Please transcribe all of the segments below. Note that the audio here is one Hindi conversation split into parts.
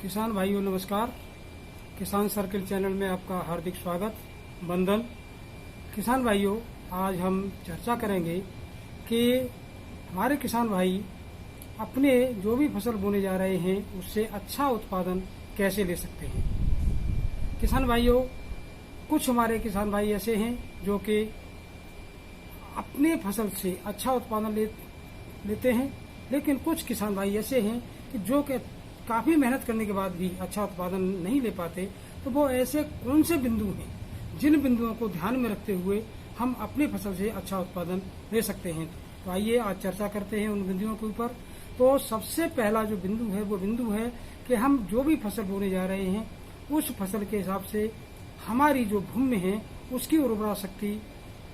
किसान भाइयों नमस्कार। किसान सर्किल चैनल में आपका हार्दिक स्वागत, वंदन। किसान भाइयों, आज हम चर्चा करेंगे कि हमारे किसान भाई अपने जो भी फसल बोने जा रहे हैं उससे अच्छा उत्पादन कैसे ले सकते हैं। किसान भाइयों, कुछ हमारे किसान भाई ऐसे हैं जो कि अपने फसल से अच्छा उत्पादन लेते हैं, लेकिन कुछ किसान भाई ऐसे हैं कि जो कि काफी मेहनत करने के बाद भी अच्छा उत्पादन नहीं ले पाते। तो वो ऐसे कौन से बिंदु हैं जिन बिंदुओं को ध्यान में रखते हुए हम अपनी फसल से अच्छा उत्पादन ले सकते हैं। तो आइए आज चर्चा करते हैं उन बिंदुओं के ऊपर। तो सबसे पहला जो बिंदु है वो बिंदु है कि हम जो भी फसल बोने जा रहे हैं उस फसल के हिसाब से हमारी जो भूमि है उसकी उर्वरा शक्ति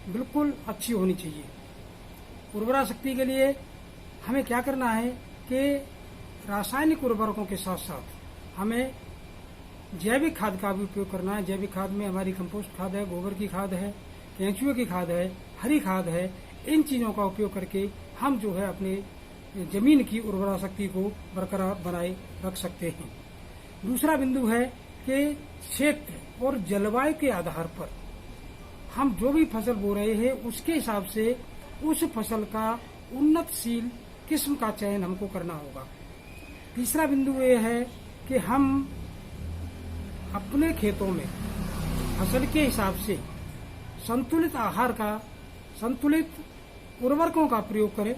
बिल्कुल अच्छी होनी चाहिए। उर्वरा शक्ति के लिए हमें क्या करना है कि रासायनिक उर्वरकों के साथ साथ हमें जैविक खाद का भी उपयोग करना है। जैविक खाद में हमारी कंपोस्ट खाद है, गोबर की खाद है, केंचुए की खाद है, हरी खाद है। इन चीजों का उपयोग करके हम जो है अपने जमीन की उर्वरा शक्ति को बरकरार बनाए रख सकते हैं। दूसरा बिंदु है कि क्षेत्र और जलवायु के आधार पर हम जो भी फसल बो रहे हैं उसके हिसाब से उस फसल का उन्नतशील किस्म का चयन हमको करना होगा। तीसरा बिंदु ये है कि हम अपने खेतों में फसल के हिसाब से संतुलित आहार का, संतुलित उर्वरकों का प्रयोग करें।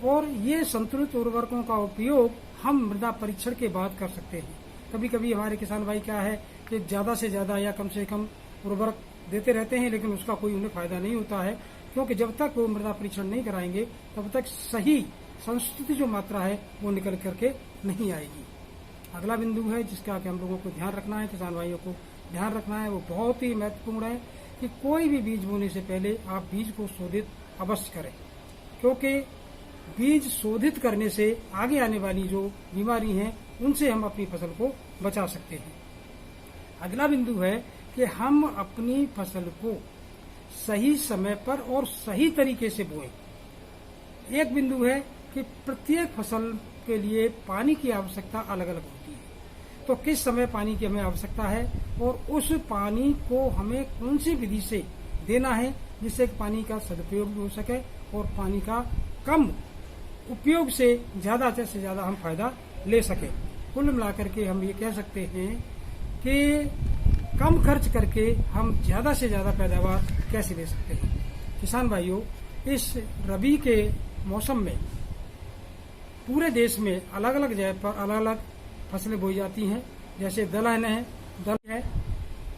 और ये संतुलित उर्वरकों का उपयोग हम मृदा परीक्षण के बाद कर सकते हैं। कभी कभी हमारे किसान भाई क्या है कि ज्यादा से ज्यादा या कम से कम उर्वरक देते रहते हैं, लेकिन उसका कोई उन्हें फायदा नहीं होता है, क्योंकि जब तक वो मृदा परीक्षण नहीं कराएंगे तब तक सही संस्तुति जो मात्रा है वो निकल करके नहीं आएगी। अगला बिंदु है जिसका कि हम लोगों को ध्यान रखना है, किसान भाइयों को ध्यान रखना है, वो बहुत ही महत्वपूर्ण है कि कोई भी बीज बोने से पहले आप बीज को शोधित अवश्य करें, क्योंकि बीज शोधित करने से आगे आने वाली जो बीमारी है उनसे हम अपनी फसल को बचा सकते हैं। अगला बिंदु है कि हम अपनी फसल को सही समय पर और सही तरीके से बोएं। एक बिंदु है कि प्रत्येक फसल के लिए पानी की आवश्यकता अलग अलग होती है। तो किस समय पानी की हमें आवश्यकता है और उस पानी को हमें कौन सी विधि से देना है जिससे पानी का सदुपयोग भी हो सके और पानी का कम उपयोग से ज्यादा से ज्यादा हम फायदा ले सके। कुल मिलाकर के हम ये कह सकते हैं कि कम खर्च करके हम ज्यादा से ज्यादा पैदावार कैसे ले सकते हैं। किसान भाइयों, इस रबी के मौसम में पूरे देश में अलग अलग जगह पर अलग अलग फसलें बोई जाती हैं। जैसे दलहन है,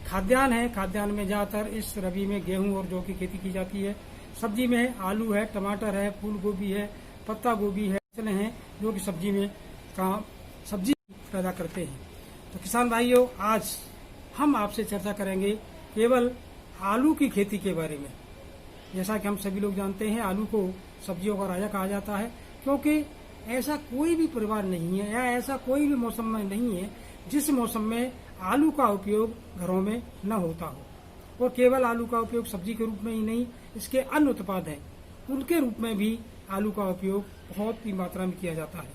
खाद्यान्न है। खाद्यान्न में ज्यादातर इस रबी में गेहूं और जौ की खेती की जाती है। सब्जी में आलू है, टमाटर है, फूल गोभी है, पत्ता गोभी है, फसलें हैं जो कि सब्जी में सब्जी पैदा करते हैं। तो किसान भाइयों, आज हम आपसे चर्चा करेंगे केवल आलू की खेती के बारे में। जैसा कि हम सभी लोग जानते हैं, आलू को सब्जियों का राजा कहा जाता है, क्योंकि ऐसा कोई भी परिवार नहीं है या ऐसा कोई भी मौसम में नहीं है जिस मौसम में आलू का उपयोग घरों में न होता हो। और केवल आलू का उपयोग सब्जी के रूप में ही नहीं, इसके अन्य उत्पाद हैं उनके रूप में भी आलू का उपयोग बहुत ही मात्रा में किया जाता है।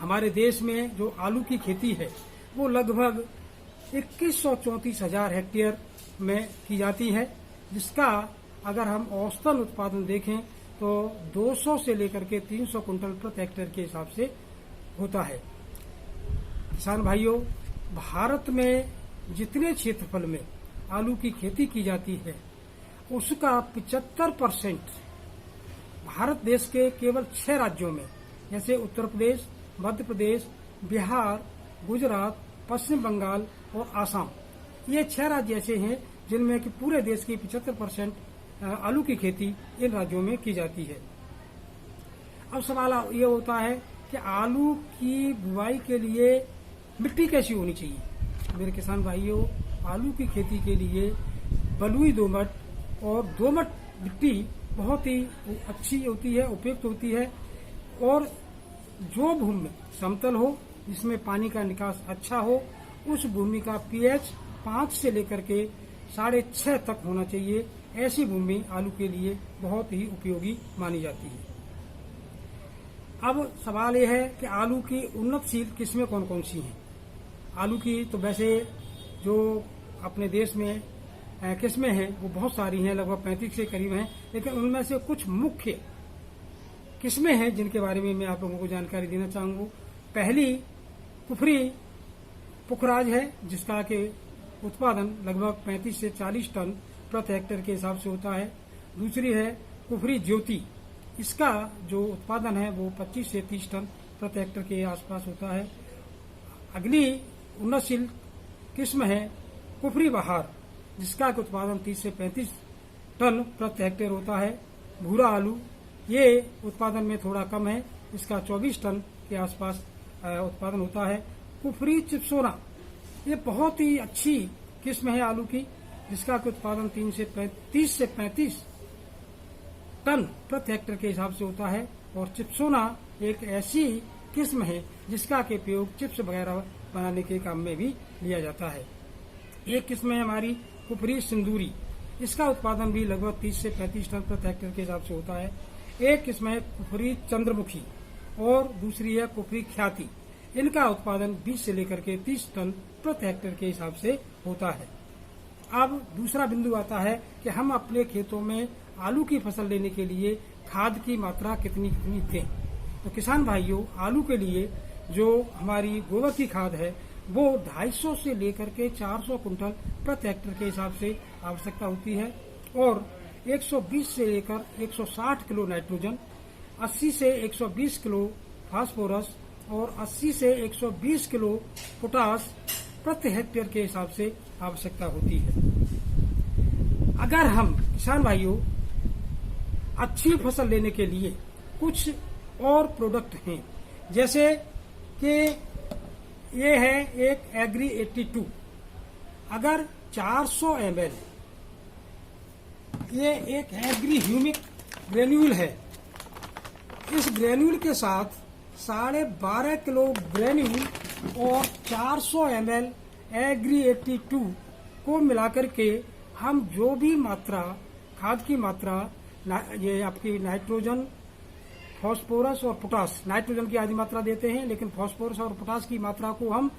हमारे देश में जो आलू की खेती है वो लगभग 2134,000 हेक्टेयर में की जाती है, जिसका अगर हम औसतन उत्पादन देखें तो 200 से लेकर के 300 कुंटल प्रति हेक्टेयर के हिसाब से होता है। किसान भाइयों, भारत में जितने क्षेत्रफल में आलू की खेती की जाती है उसका 75% भारत देश के केवल 6 राज्यों में, जैसे उत्तर प्रदेश, मध्य प्रदेश, बिहार, गुजरात, पश्चिम बंगाल और आसाम, ये 6 राज्य ऐसे हैं जिनमें कि पूरे देश की 75% आलू की खेती इन राज्यों में की जाती है। अब सवाल ये होता है कि आलू की बुवाई के लिए मिट्टी कैसी होनी चाहिए। मेरे किसान भाइयों, आलू की खेती के लिए बलुई दोमट और दोमट मिट्टी बहुत ही अच्छी होती है, उपयुक्त होती है। और जो भूमि समतल हो, जिसमें पानी का निकास अच्छा हो, उस भूमि का पीएच 5 से लेकर के 6.5 तक होना चाहिए। ऐसी भूमि आलू के लिए बहुत ही उपयोगी मानी जाती है। अब सवाल यह है कि आलू की उन्नतशील किस्में कौन कौन सी हैं। आलू की तो वैसे जो अपने देश में किस्में हैं वो बहुत सारी हैं, लगभग 35 के करीब हैं, लेकिन उनमें से कुछ मुख्य किस्में हैं जिनके बारे में मैं आप लोगों को जानकारी देना चाहूंगा। पहली कुफरी पुखराज है, जिसका के उत्पादन लगभग 35 से 40 टन प्रति हेक्टेयर के हिसाब से होता है। दूसरी है कुफरी ज्योति, इसका जो उत्पादन है वो 25 से 30 टन प्रति हेक्टेयर के आसपास होता है। अगली उन्नतशील किस्म है कुफरी बहार, जिसका उत्पादन 30 से 35 टन प्रति हेक्टेयर होता है। भूरा आलू, ये उत्पादन में थोड़ा कम है, इसका 24 टन के आसपास उत्पादन होता है। कुफरी चिप्सोना, ये बहुत ही अच्छी किस्म है आलू की, जिसका उत्पादन 30 से 35 टन प्रति हेक्टेयर के हिसाब से होता है। और चिप्सोना एक ऐसी किस्म है जिसका के उपयोग चिप्स वगैरह बनाने के काम में भी लिया जाता है। एक किस्म है हमारी कुफरी सिंदूरी, इसका उत्पादन भी लगभग 30 से 35 टन प्रति हेक्टेयर के हिसाब से होता है। एक किस्म है कुफरी चंद्रमुखी और दूसरी है कुफरी ख्याति, इनका उत्पादन 20 से लेकर के 30 टन प्रति हेक्टेयर के हिसाब से होता है। अब दूसरा बिंदु आता है कि हम अपने खेतों में आलू की फसल लेने के लिए खाद की मात्रा कितनी दें। तो किसान भाइयों, आलू के लिए जो हमारी गोबर की खाद है वो 250 से लेकर के 400 कुंटल प्रति हेक्टेयर के हिसाब से आवश्यकता होती है। और 120 से लेकर 160 किलो नाइट्रोजन, 80 से 120 किलो फास्फोरस और 80 से 120 किलो पोटास प्रति हेक्टेयर के हिसाब से आवश्यकता होती है। अगर हम किसान भाइयों अच्छी फसल लेने के लिए कुछ और प्रोडक्ट हैं, जैसे कि ये है एक एग्री 82, अगर 400 ml, ये एक एग्री ह्यूमिक ग्रेन्यूल है, इस ग्रेन्यूल के साथ 12.5 किलो ग्रेन्यूल और 400 ml एग्री 82 को मिलाकर के हम जो भी मात्रा खाद की मात्रा, ये आपकी नाइट्रोजन, फास्फोरस और पोटास, नाइट्रोजन की आधी मात्रा देते हैं, लेकिन फास्फोरस और पोटास की मात्रा को हम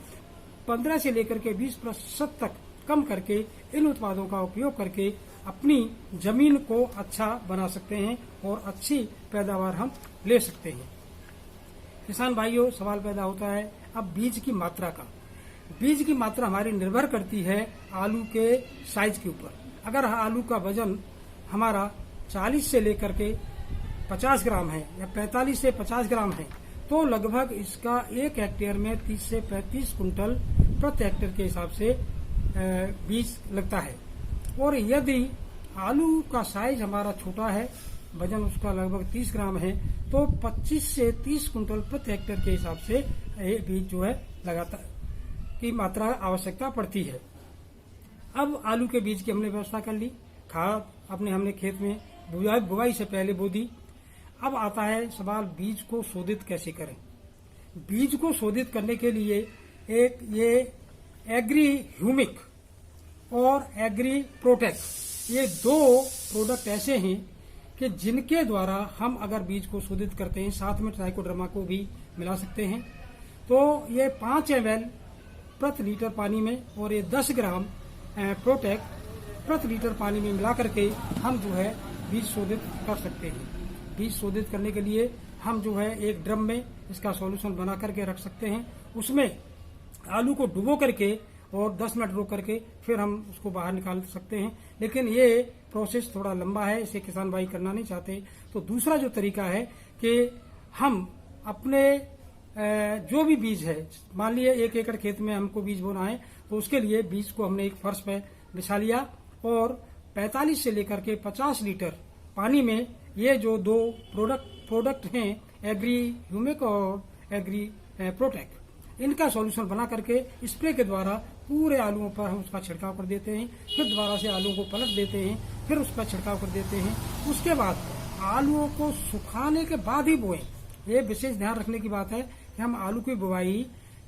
15 से लेकर के 20% तक कम करके इन उत्पादों का उपयोग करके अपनी जमीन को अच्छा बना सकते हैं और अच्छी पैदावार हम ले सकते हैं। किसान भाइयों, सवाल पैदा होता है अब बीज की मात्रा का। बीज की मात्रा हमारी निर्भर करती है आलू के साइज के ऊपर। अगर आलू का वजन हमारा 40 से लेकर के 50 ग्राम है या 45 से 50 ग्राम है, तो लगभग इसका 1 हेक्टेयर में 30 से 35 कुंटल प्रति हेक्टेयर के हिसाब से बीज लगता है। और यदि आलू का साइज हमारा छोटा है, वजन उसका लगभग 30 ग्राम है, तो 25 से 30 कुंटल प्रति हेक्टेयर के हिसाब से ये बीज जो है लगातार की मात्रा आवश्यकता पड़ती है। अब आलू के बीज की हमने व्यवस्था कर ली, खाद हमने खेत में बुआई से पहले बो दी। अब आता है सवाल बीज को शोधित कैसे करें। बीज को शोधित करने के लिए एक ये एग्री ह्यूमिक और एग्री प्रोटेक्ट, ये 2 प्रोडक्ट ऐसे हैं कि जिनके द्वारा हम अगर बीज को शोधित करते हैं, साथ में ट्राइकोडर्मा को भी मिला सकते हैं। तो ये 5 ml प्रति लीटर पानी में और ये 10 ग्राम प्रोटेक्ट प्रति लीटर पानी में मिला करके हम जो है बीज शोधित कर सकते हैं। बीज शोधित करने के लिए हम जो है एक ड्रम में इसका सॉल्यूशन बना करके रख सकते हैं, उसमें आलू को डुबो करके और 10 मिनट रोक करके फिर हम उसको बाहर निकाल सकते हैं। लेकिन ये प्रोसेस थोड़ा लंबा है, इसे किसान भाई करना नहीं चाहते। तो दूसरा जो तरीका है कि हम अपने जो भी बीज है, मान लिए 1 एकड़ खेत में हमको बीज बोना है, तो उसके लिए बीज को हमने एक फर्श पे बिछा लिया और 45 से लेकर के 50 लीटर पानी में ये जो 2 प्रोडक्ट हैं, एग्री ह्यूमिक और एग्री प्रोटेक्ट, इनका सॉल्यूशन बना करके स्प्रे के द्वारा पूरे आलूओं पर हम उसका छिड़काव कर देते हैं। फिर दोबारा से आलूओं को पलट देते हैं, फिर उस पर छिड़काव कर देते हैं। उसके बाद आलूओं को सुखाने के बाद ही बोएं। ये विशेष ध्यान रखने की बात है कि हम आलू की बुआई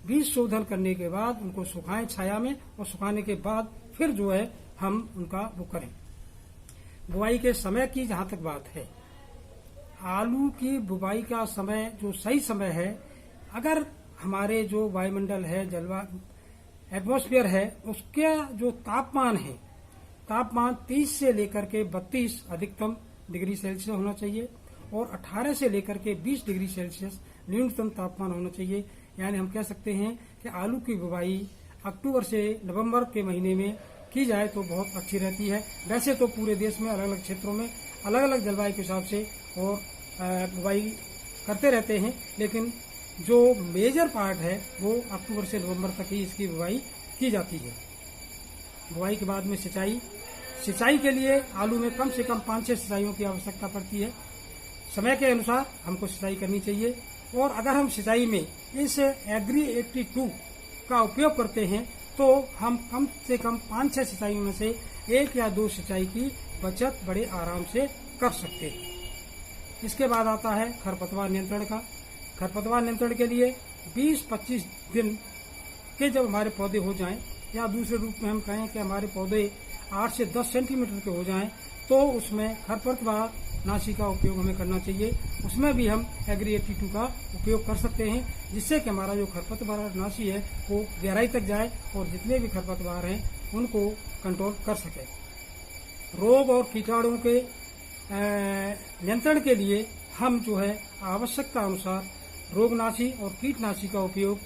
बीज शोधन करने के बाद उनको सुखाएं छाया में, और सुखाने के बाद फिर जो है हम उनका वो करें। बुआई के समय की जहां तक बात है, आलू की बुवाई का समय जो सही समय है, अगर हमारे जो वायुमंडल है, एटमॉस्फेयर है, उसका जो तापमान है, तापमान 30 से लेकर के 32 अधिकतम डिग्री सेल्सियस होना चाहिए और 18 से लेकर के 20 डिग्री सेल्सियस न्यूनतम तापमान होना चाहिए। यानी हम कह सकते हैं कि आलू की बुवाई अक्टूबर से नवंबर के महीने में की जाए तो बहुत अच्छी रहती है। वैसे तो पूरे देश में अलग अलग क्षेत्रों में अलग अलग जलवायु के हिसाब से और बुवाई करते रहते हैं, लेकिन जो मेजर पार्ट है वो अक्टूबर से नवंबर तक ही इसकी बुवाई की जाती है। बुवाई के बाद में सिंचाई के लिए आलू में कम से कम 5-6 सिंचाइयों की आवश्यकता पड़ती है। समय के अनुसार हमको सिंचाई करनी चाहिए और अगर हम सिंचाई में इस एग्री 82 का उपयोग करते हैं तो हम कम से कम 5-6 सिंचाइयों में से 1 या 2 सिंचाई की बचत बड़े आराम से कर सकते हैं। इसके बाद आता है खरपतवार नियंत्रण का। खरपतवार नियंत्रण के लिए 20-25 दिन के जब हमारे पौधे हो जाएं, या दूसरे रूप में हम कहें कि हमारे पौधे 8 से 10 सेंटीमीटर के हो जाएं, तो उसमें खरपतवार नाशी का उपयोग हमें करना चाहिए। उसमें भी हम एग्री 82 का उपयोग कर सकते हैं, जिससे कि हमारा जो खरपतवार नाशी है वो गहराई तक जाए और जितने भी खरपतवार हैं उनको कंट्रोल कर सके। रोग और कीटाणुओं के नियंत्रण के लिए हम जो है आवश्यकता अनुसार रोगनाशी और कीटनाशी का उपयोग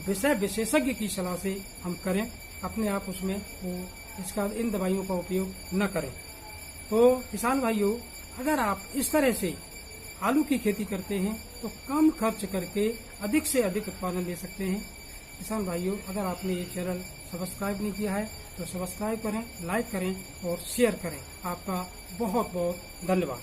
विषय विशेषज्ञ की सलाह से हम करें। अपने आप उसमें इन दवाइयों का उपयोग न करें। तो किसान भाइयों, अगर आप इस तरह से आलू की खेती करते हैं तो कम खर्च करके अधिक से अधिक उत्पादन ले सकते हैं। किसान भाइयों, अगर आपने ये चैनल सब्सक्राइब नहीं किया है तो सब्सक्राइब करें, लाइक करें और शेयर करें। आपका बहुत बहुत धन्यवाद।